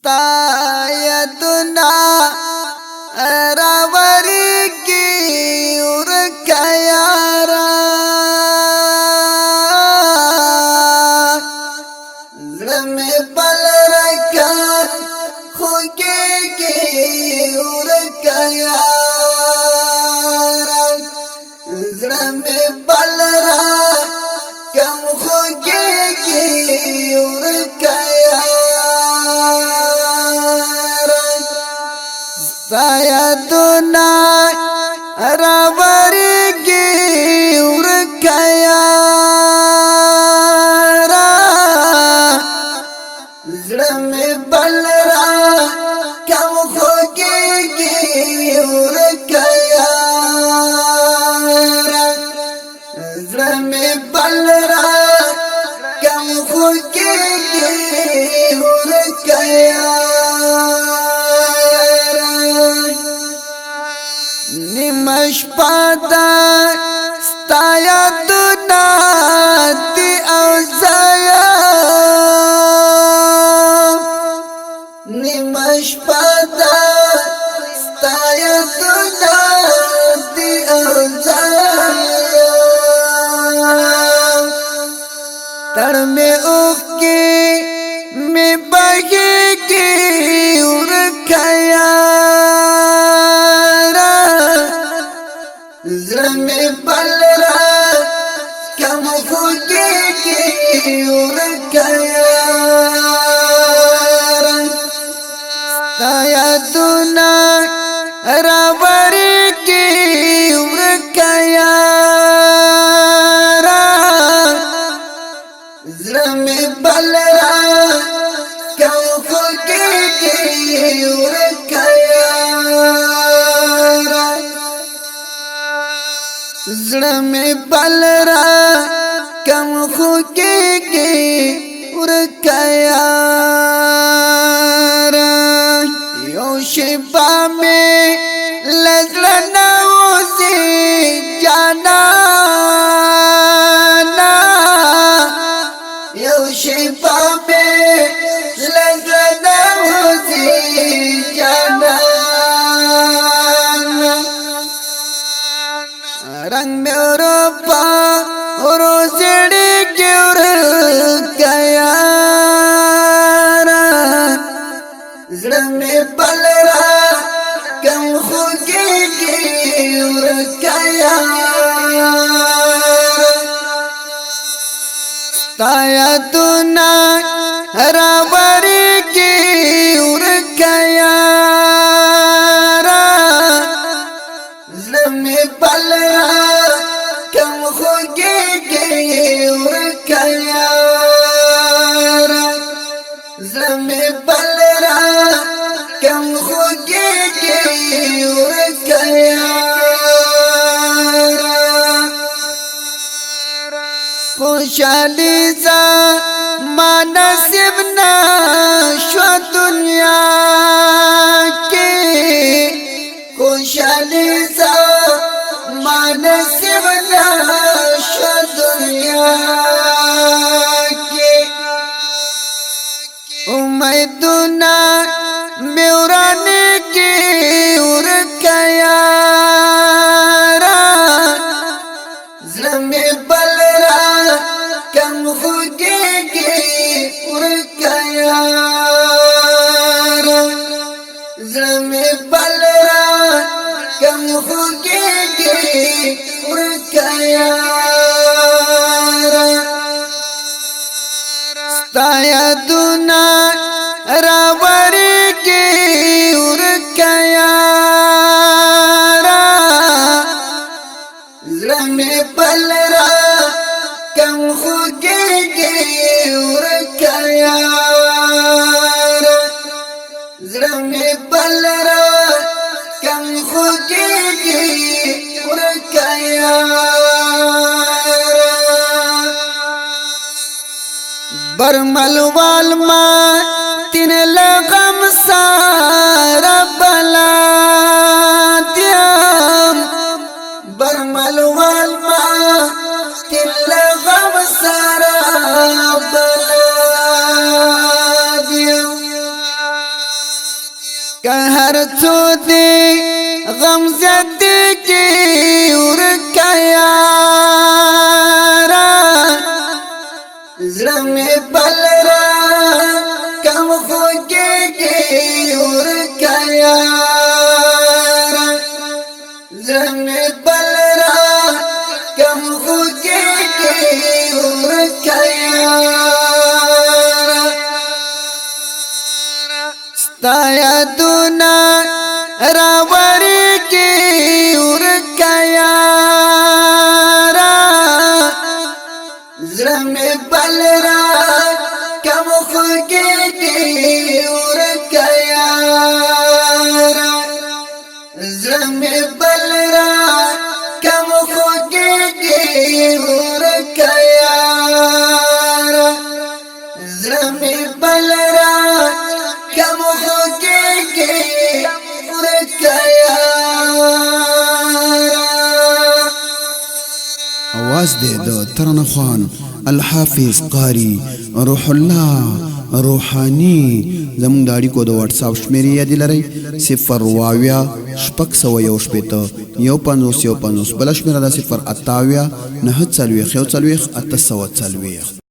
یادنا راوریږي ورکه یارا زړه مې بل رکا خوږېږي ورکه یارا زړه مې بل رکا خوږېږي ورکه یادنا راوریږي ورکه یارا زړه مې بل راکم خوږېږي ورکه یارا زړه مې بل راکم خوږېږي ورکه مشپادا ستا یادنا دی او زایا مشپادا ستا یادنا دی او زایا تر میں اوکی میں بہیگی ورکه زړه مې بل راکم خوږېږي ورکه یارا ستا یادونه راوریږي ورکه یارا زړه مې بل راکم خوږېږي ورکه زړه مې بل راکم خوږېږي ورکه یارا یو شېبه مې له زړه نه وځي جانانه یو شېبه مې له زړه نه وځي جانانه رنگ میں روپا روزڑی گور گیا زړه میں بل راکم خوږېږي ورکه یارا ستا یادونه راوریږي ورکه یارا زړه مې بل راکم خوږېږي ورکه یارا زړه مې بل راکم خوږېږي ورکه یارا خوشحالي زما نصیب نه شوه دنیا کې خوشحالي زما نصیب نه شوه دنیا کې امیدونه مې ورانېږي ورکه یارا زړه مې بل راکم خوږېږي ورکه یارا زړه مې بل راکم خوږېږي ورکه یارا ستا یادونه راوریږي ورکه یارا زړه مې بل راکم خوږېږي ورکه یارا زړه مې بل راکم خوږېږي ورکه یارا برمل والما تین لغم سارا بلا دیم برمل والما تین لغم سارا بلا دیم که هر څو دی غم زیاتی کی ورکا یارا زړه مې بل را کم خوږی کی ورکا یارا زړه مې بل را کم خوږی کی ورکا یارا ستا یادونه راوړي کی ورکا یارا زړه مې بل را کم خوږی کی ورکا یارا زړه مې بل را کم خوږی کی ورکا یارا زړه مې بل را کم خوږی کی ورکا یارا आवाज دے د ترنه خوان الحافظ قاری روح الله روحانی زمون د اړیکو د واتس اپ شمیرې یاد لرئ 0 شپږ سوه یو شپېته 150 150 بل شمیره ده 0 28 940 140 840